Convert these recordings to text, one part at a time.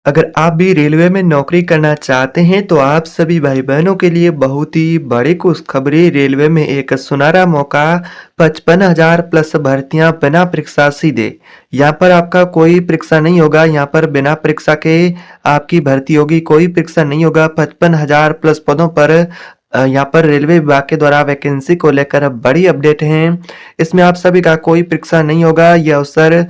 अगर आप भी रेलवे में नौकरी करना चाहते हैं तो आप सभी भाई बहनों के लिए बहुत ही बड़ी खुशखबरी। रेलवे में एक सुनहरा मौका, 55,000 प्लस भर्तियां बिना परीक्षा सीधे। यहाँ पर आपका कोई परीक्षा नहीं होगा, यहाँ पर बिना परीक्षा के आपकी भर्ती होगी, कोई परीक्षा नहीं होगा। 55,000 प्लस पदों पर यहाँ पर रेलवे विभाग के द्वारा वैकेंसी को लेकर बड़ी अपडेट है। इसमें आप सभी का कोई परीक्षा नहीं होगा, यह अवसर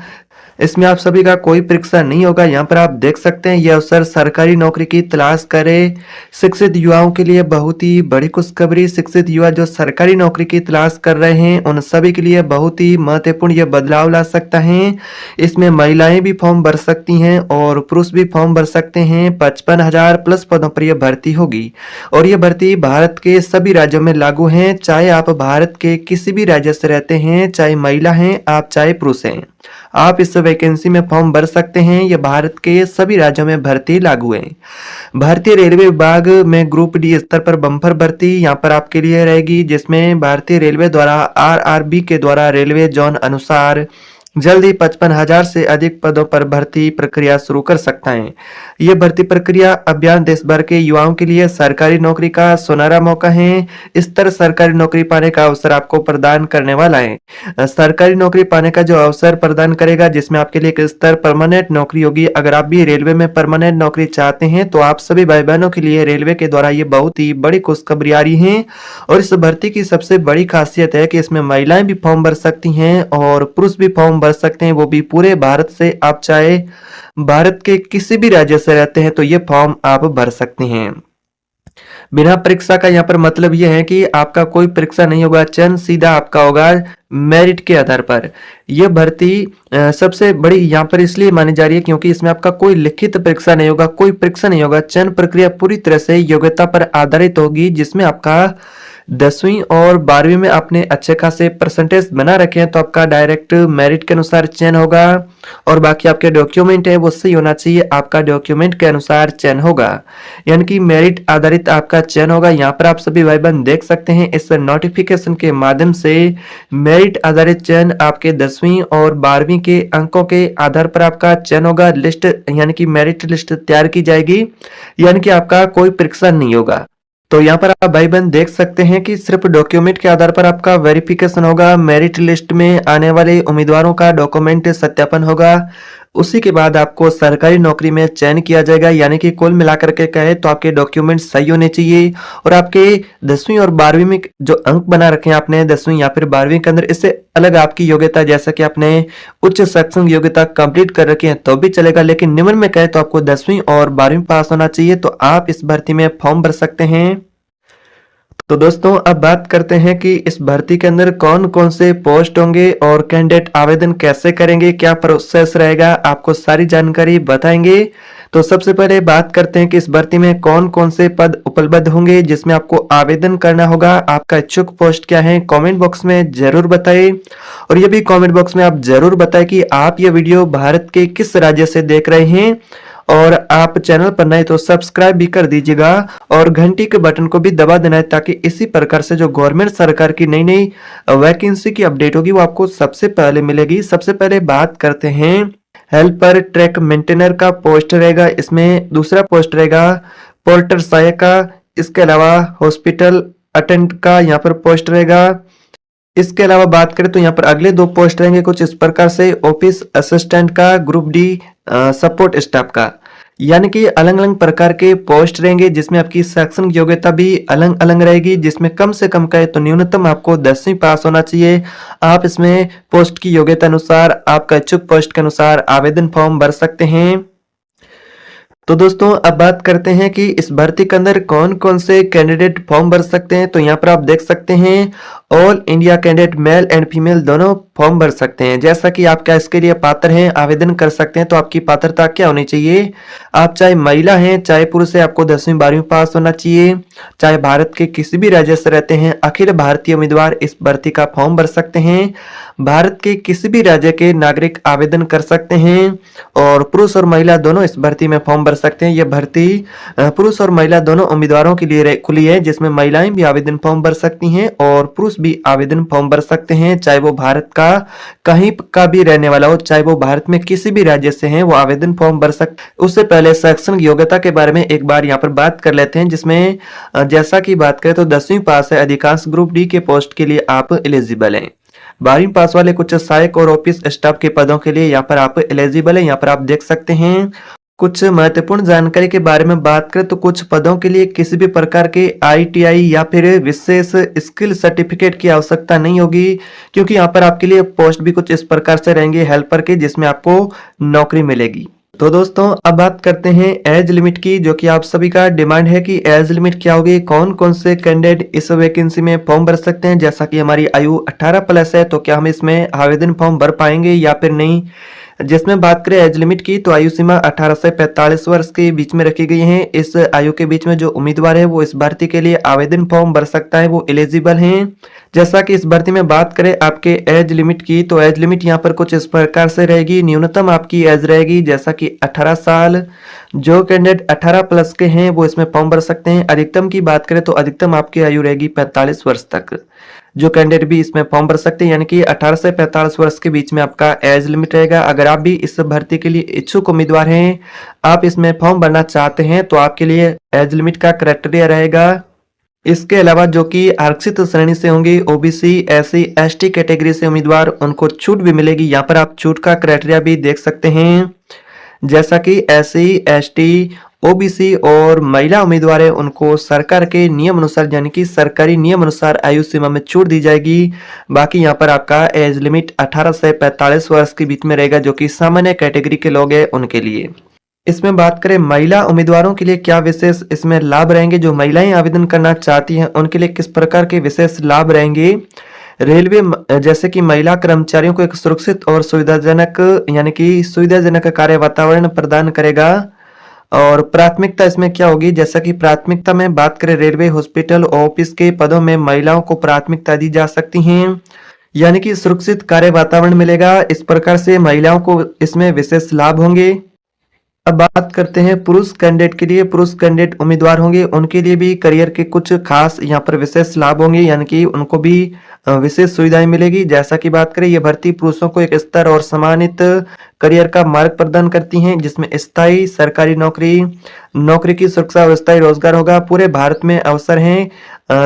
इसमें आप सभी का कोई परीक्षा नहीं होगा। यहाँ पर आप देख सकते हैं यह अवसर सरकारी नौकरी की तलाश करे शिक्षित युवाओं के लिए बहुत ही बड़ी खुशखबरी। शिक्षित युवा जो सरकारी नौकरी की तलाश कर रहे हैं उन सभी के लिए बहुत ही महत्वपूर्ण यह बदलाव ला सकता है। इसमें महिलाएं भी फॉर्म भर सकती हैं और पुरुष भी फॉर्म भर सकते हैं। 55,000 प्लस पदों पर यह भर्ती होगी और यह भर्ती भारत के सभी राज्यों में लागू है। चाहे आप भारत के किसी भी राज्य से रहते हैं, चाहे महिला हैं आप, चाहे पुरुष हैं, आप इस वैकेंसी में फॉर्म भर सकते हैं। यह भारत के सभी राज्यों में भर्ती लागू है। भारतीय रेलवे विभाग में ग्रुप डी स्तर पर बम्पर भर्ती यहाँ पर आपके लिए रहेगी, जिसमें भारतीय रेलवे द्वारा आरआरबी के द्वारा रेलवे जोन अनुसार जल्द ही 55,000 से अधिक पदों पर भर्ती प्रक्रिया शुरू कर सकता है। यह भर्ती प्रक्रिया अभियान देश भर के युवाओं के लिए सरकारी नौकरी का सुनहरा मौका है। इस तरह सरकारी नौकरी पाने का अवसर आपको प्रदान करने वाला है। सरकारी नौकरी पाने का जो अवसर प्रदान करेगा, जिसमें आपके लिए एक स्तर परमानेंट नौकरी होगी। अगर आप भी रेलवे में परमानेंट नौकरी चाहते हैं तो आप सभी भाई बहनों के लिए रेलवे के द्वारा ये बहुत ही बड़ी खुशखबरी आ रही है। और इस भर्ती की सबसे बड़ी खासियत है कि इसमें महिलाएं भी फॉर्म भर सकती हैं और पुरुष भी फॉर्म भर सकते हैं, वो भी पूरे भारत से। आप चाहे भारत के किसी भी राज्य से रहते हैं तो ये फॉर्म आप भर सकते हैं। बिना परीक्षा का यहाँ पर मतलब यह है कि आपका कोई परीक्षा नहीं होगा, चयन सीधा आपका होगा मेरिट के आधार पर। यह भर्ती सबसे बड़ी यहाँ पर इसलिए मानी जा रही है क्योंकि इसमें आपका कोई लिखित परीक्षा नहीं होगा, कोई परीक्षा नहीं होगा। चयन प्रक्रिया पूरी तरह से योग्यता पर आधारित होगी, जिसमें आपका 10वीं और 12वीं में आपने अच्छे खासे परसेंटेज बना रखे हैं तो आपका डायरेक्ट मेरिट के अनुसार चयन होगा। और बाकी आपके डॉक्यूमेंट है वो सही होना चाहिए, आपका डॉक्यूमेंट के अनुसार चयन होगा, यानी कि मेरिट आधारित आपका चयन होगा। यहाँ पर आप सभी भाई बहन देख सकते हैं इस नोटिफिकेशन के माध्यम से मेरिट आधारित चयन आपके 10वीं और 12वीं के अंकों के आधार पर आपका चयन होगा। लिस्ट यानी कि मेरिट लिस्ट तैयार की जाएगी, यानी कि आपका कोई परीक्षा नहीं होगा। तो यहाँ पर आप भाई बहन देख सकते हैं कि सिर्फ डॉक्यूमेंट के आधार पर आपका वेरिफिकेशन होगा। मेरिट लिस्ट में आने वाले उम्मीदवारों का डॉक्यूमेंट सत्यापन होगा, उसी के बाद आपको सरकारी नौकरी में चयन किया जाएगा। यानी कि कुल मिलाकर के कहे तो आपके डॉक्यूमेंट सही होने चाहिए और आपके 10वीं और 12वीं में जो अंक बना रखे हैं आपने 10वीं या फिर 12वीं के अंदर, इससे अलग आपकी योग्यता, जैसा कि आपने उच्च शैक्षणिक योग्यता कंप्लीट कर रखी है तो भी चलेगा, लेकिन निम्न में कहे तो आपको 10वीं और 12वीं पास होना चाहिए। तो आप इस भर्ती में फॉर्म भर सकते हैं। तो दोस्तों अब बात करते हैं कि इस भर्ती के अंदर कौन कौन से पोस्ट होंगे और कैंडिडेट आवेदन कैसे करेंगे, क्या प्रोसेस रहेगा, आपको सारी जानकारी बताएंगे। तो सबसे पहले बात करते हैं कि इस भर्ती में कौन कौन से पद उपलब्ध होंगे जिसमें आपको आवेदन करना होगा। आपका इच्छुक पोस्ट क्या है, कमेंट बॉक्स में जरूर बताएं। और ये भी कमेंट बॉक्स में आप जरूर बताएं कि आप ये वीडियो भारत के किस राज्य से देख रहे हैं। और आप चैनल पर नए तो सब्सक्राइब भी कर दीजिएगा और घंटी के बटन को भी दबा देना है, ताकि इसी प्रकार से जो गवर्नमेंट सरकार की नई नई वैकेंसी की अपडेट होगी वो आपको सबसे पहले मिलेगी। सबसे पहले बात करते हैं हेल्पर ट्रैक मेंटेनर का पोस्ट रहेगा। इसमें दूसरा पोस्ट रहेगा पोर्टर सहायक का। इसके अलावा हॉस्पिटल अटेंडेंट का यहाँ पर पोस्ट रहेगा। इसके अलावा बात करें तो यहाँ पर अगले 2 पोस्ट रहेंगे कुछ इस प्रकार से, ऑफिस असिस्टेंट का, ग्रुप डी सपोर्ट स्टाफ का। यानी कि अलग अलग प्रकार के पोस्ट रहेंगे जिसमें आपकी शैक्षणिक योग्यता भी अलग अलग रहेगी, जिसमें कम से कम कहे तो न्यूनतम आपको 10वीं पास होना चाहिए। आप इसमें पोस्ट की योग्यता अनुसार, आपका इच्छुक पोस्ट के अनुसार आवेदन फॉर्म भर सकते हैं। तो दोस्तों अब बात करते हैं कि इस भर्ती के अंदर कौन कौन से कैंडिडेट फॉर्म भर सकते हैं। तो यहाँ पर आप देख सकते हैं all India candidate male and female दोनों फॉर्म भर सकते हैं। जैसा कि आप क्या इसके लिए पात्र हैं, आवेदन कर सकते हैं। तो आपकी पात्रता क्या होनी चाहिए, आप चाहे महिला हैं चाहे पुरुष है, आपको 10वीं 12वीं पास होना चाहिए। चाहे भारत के किसी भी राज्य से रहते हैं, अखिल भारतीय उम्मीदवार इस भर्ती का फॉर्म भर सकते हैं। भारत के किसी भी राज्य के नागरिक आवेदन कर सकते हैं और पुरुष और महिला दोनों इस भर्ती में फॉर्म भर सकते हैं। यह भर्ती पुरुष और महिला दोनों उम्मीदवारों के लिए खुली है, जिसमें महिलाएं भी आवेदन फॉर्म भर सकती हैं और पुरुष भी आवेदन फॉर्म भर सकते हैं, चाहे वो भारत का कहीं का भी रहने वाला हो, चाहे वो भारत में किसी भी राज्य से हैं, वो आवेदन फॉर्म भर सकते। उससे पहले शैक्षणिक योग्यता के बारे में एक बार यहाँ पर बात कर लेते हैं, जिसमें जैसा कि बात करें तो 10वीं पास है। अधिकांश ग्रुप डी के पोस्ट के लिए आप एलिजिबल हैं। 12वीं पास वाले कुछ सहायक और ऑफिस स्टाफ के पदों के लिए यहाँ पर आप एलिजिबल है। यहाँ पर आप देख सकते हैं। कुछ महत्वपूर्ण जानकारी के बारे में बात करें तो कुछ पदों के लिए किसी भी प्रकार के आईटीआई या फिर विशेष स्किल सर्टिफिकेट की आवश्यकता नहीं होगी, क्योंकि यहाँ पर आपके लिए पोस्ट भी कुछ इस प्रकार से रहेंगे हेल्पर के, जिसमें आपको नौकरी मिलेगी। तो दोस्तों अब बात करते हैं एज लिमिट की, जो कि आप सभी का डिमांड है कि एज लिमिट क्या होगी, कौन कौन से कैंडिडेट इस वैकेंसी में फॉर्म भर सकते हैं। जैसा कि हमारी आयु 18 प्लस है, तो क्या हम इसमें आवेदन फॉर्म भर पाएंगे या फिर नहीं। जिसमें बात करें एज लिमिट की, तो आयु सीमा 18 से 45 वर्ष के बीच में रखी गई है। इस आयु के बीच में जो उम्मीदवार है वो इस भर्ती के लिए आवेदन फॉर्म भर सकता है, वो एलिजिबल हैं। जैसा कि इस भर्ती में बात करें आपके एज लिमिट की, तो एज लिमिट यहाँ पर कुछ इस प्रकार से रहेगी। न्यूनतम आपकी एज रहेगी जैसा कि 18 साल। जो कैंडिडेट 18 प्लस के हैं वो इसमें फॉर्म भर सकते हैं। अधिकतम की बात करें तो अधिकतम आपकी आयु रहेगी 45 वर्ष तक। जो कैंडिडेट भी इसमें फॉर्म भर सकते हैं, यानी कि 18 से 45 वर्ष के बीच में आपका एज लिमिट रहेगा। अगर आप भी इस भर्ती के लिए इच्छुक उम्मीदवार हैं, आप इसमें फॉर्म भरना चाहते हैं, तो आपके लिए एज लिमिट का क्राइटेरिया रहेगा। इसके अलावा जो कि आरक्षित श्रेणी से होंगे, ओबीसी, एससी, एसटी कैटेगरी से उम्मीदवार, उनको छूट भी मिलेगी। यहाँ पर आप छूट का क्राइटेरिया भी देख सकते हैं। जैसा कि एससी, एसटी, ओबीसी और महिला उम्मीदवार है, उनको सरकार के नियम अनुसार यानी कि सरकारी नियम अनुसार आयु सीमा में छूट दी जाएगी। बाकी यहाँ पर आपका एज लिमिट 18 से 45 वर्ष के बीच में रहेगा, जो कि सामान्य कैटेगरी के लोग हैं उनके लिए। इसमें बात करें महिला उम्मीदवारों के लिए क्या विशेष इसमें लाभ रहेंगे, जो महिलाएं आवेदन करना चाहती हैं उनके लिए किस प्रकार के विशेष लाभ रहेंगे। रेलवे जैसे कि महिला कर्मचारियों को एक सुरक्षित और सुविधाजनक यानी कि सुविधाजनक कार्य वातावरण प्रदान करेगा। और प्राथमिकता इसमें क्या होगी, जैसा कि प्राथमिकता में बात करें रेलवे, हॉस्पिटल, ऑफिस के पदों में महिलाओं को प्राथमिकता दी जा सकती हैं, यानी कि सुरक्षित कार्य वातावरण मिलेगा। इस प्रकार से महिलाओं को इसमें विशेष लाभ होंगे। अब बात करते हैं पुरुष कैंडिडेट के लिए। पुरुष कैंडिडेट उम्मीदवार होंगे, उनके लिए भी करियर के कुछ खास यहाँ पर विशेष लाभ होंगे, यानी कि उनको भी विशेष सुविधाएं मिलेगी। जैसा कि बात करें, ये भर्ती पुरुषों को एक स्तर और सम्मानित करियर का मार्ग प्रदान करती हैं, जिसमें स्थायी सरकारी नौकरी, नौकरी की सुरक्षा और स्थायी रोजगार होगा। पूरे भारत में अवसर हैं,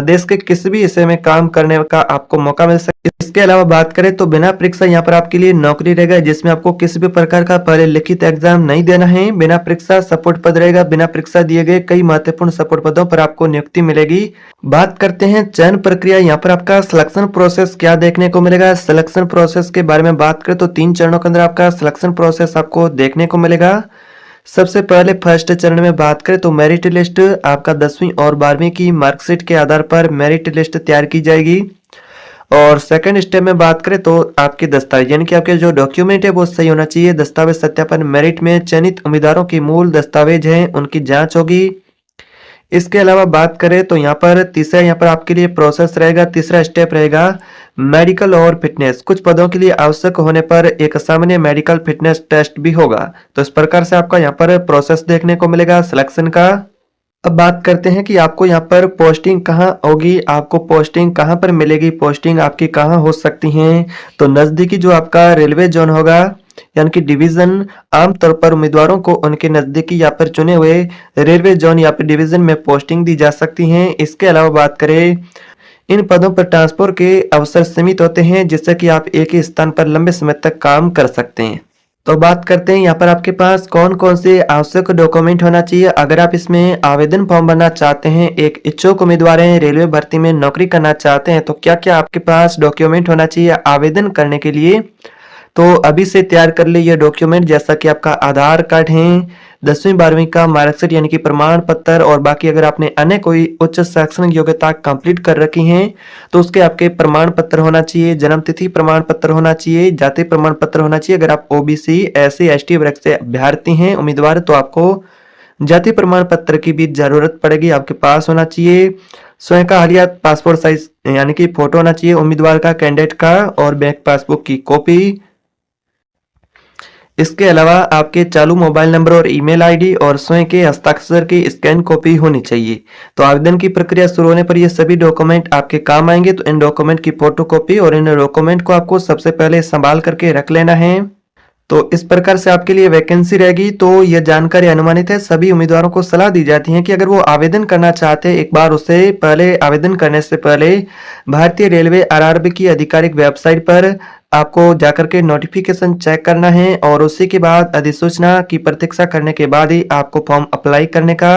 देश के किसी भी हिस्से में काम करने का आपको मौका मिल सकता है। इसके अलावा बात करें तो बिना परीक्षा यहाँ पर आपके लिए नौकरी रहेगा, जिसमें आपको किसी भी प्रकार का पहले लिखित एग्जाम नहीं देना है। बिना परीक्षा सपोर्ट पद रहेगा। बिना परीक्षा दिए गए कई महत्वपूर्ण सपोर्ट पदों पर आपको नियुक्ति मिलेगी। बात करते हैं चयन प्रक्रिया। यहाँ पर आपका सिलेक्शन प्रोसेस क्या देखने को मिलेगा। सिलेक्शन प्रोसेस के बारे में बात करें तो 3 चरणों के अंदर आपका सिलेक्शन प्रोसेस आपको देखने को मिलेगा। सबसे पहले फर्स्ट चरण में बात करें तो मेरिट लिस्ट, आपका 10वीं और 12वीं की मार्कशीट के आधार पर मेरिट लिस्ट तैयार की जाएगी। और सेकंड स्टेप में बात करें तो आपके दस्तावेज यानी कि आपके जो डॉक्यूमेंट है वो सही होना चाहिए। दस्तावेज सत्यापन, मेरिट में चयनित उम्मीदवारों की मूल दस्तावेज हैं उनकी जांच होगी। इसके अलावा बात करें तो यहाँ पर आपके लिए प्रोसेस रहेगा। तीसरा स्टेप रहेगा मेडिकल और फिटनेस। कुछ पदों के लिए आवश्यक होने पर एक सामान्य मेडिकल फिटनेस टेस्ट भी होगा। तो इस प्रकार से आपका यहाँ पर प्रोसेस देखने को मिलेगा सिलेक्शन का। अब बात करते हैं कि आपको यहाँ पर पोस्टिंग कहाँ होगी, आपको पोस्टिंग कहाँ पर मिलेगी, पोस्टिंग आपकी कहाँ हो सकती हैं। तो नजदीकी जो आपका रेलवे जोन होगा यानी कि डिवीजन, आमतौर पर उम्मीदवारों को उनके नजदीकी या फिर चुने हुए रेलवे जोन या फिर डिवीजन में पोस्टिंग दी जा सकती हैं। इसके अलावा बात करें, इन पदों पर ट्रांसफर के अवसर सीमित होते हैं, जिससे कि आप एक ही स्थान पर लंबे समय तक काम कर सकते हैं। तो बात करते हैं यहाँ पर आपके पास कौन कौन से आवश्यक डॉक्यूमेंट होना चाहिए। अगर आप इसमें आवेदन फॉर्म भरना चाहते हैं, एक इच्छुक उम्मीदवार हैं, रेलवे भर्ती में नौकरी करना चाहते हैं, तो क्या क्या आपके पास डॉक्यूमेंट होना चाहिए आवेदन करने के लिए। तो अभी से तैयार कर ले ये डॉक्यूमेंट, जैसा कि आपका आधार कार्ड है, 10वीं 12वीं का मार्कशीट यानी कि प्रमाण पत्र, और बाकी अगर आपने अन्य कोई उच्च शैक्षणिक योग्यता कंप्लीट कर रखी है तो उसके आपके प्रमाण पत्र होना चाहिए। जन्म तिथि प्रमाण पत्र होना चाहिए। जाति प्रमाण पत्र होना चाहिए। अगर आप ओबीसी, एससी, एसटी वर्ग से अभ्यर्थी हैं उम्मीदवार, तो आपको जाति प्रमाण पत्र की भी जरूरत पड़ेगी, आपके पास होना चाहिए। स्वयं का हालिया पासपोर्ट साइज यानी कि फोटो होना चाहिए उम्मीदवार का, कैंडिडेट का, और बैंक पासबुक की कॉपी। इसके अलावा आपके चालू मोबाइल नंबर और ईमेल आईडी और स्वयं के हस्ताक्षर की स्कैन कॉपी होनी चाहिए। तो आवेदन की प्रक्रिया शुरू होने पर ये सभी डॉक्यूमेंट आपके काम आएंगे। तो इन डॉक्यूमेंट की फोटोकॉपी और इन डॉक्यूमेंट को आपको सबसे पहले संभाल करके रख लेना है। तो इस प्रकार से आपके लिए वैकेंसी रहेगी। तो यह जानकारी अनुमानित है। सभी उम्मीदवारों को सलाह दी जाती है कि अगर वो आवेदन करना चाहते हैं, एक बार उससे पहले आवेदन करने से पहले भारतीय रेलवे आरआरबी की आधिकारिक वेबसाइट पर आपको जाकर के नोटिफिकेशन चेक करना है और उसी के बाद अधिसूचना की प्रतीक्षा करने के बाद ही आपको फॉर्म अप्लाई करने का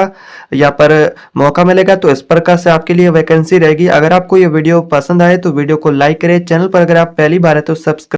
यहाँ पर मौका मिलेगा। तो इस प्रकार से आपके लिए वैकेंसी रहेगी। अगर आपको ये वीडियो पसंद आए तो वीडियो को लाइक करें। चैनल पर अगर आप पहली बार है तो सब्सक्राइब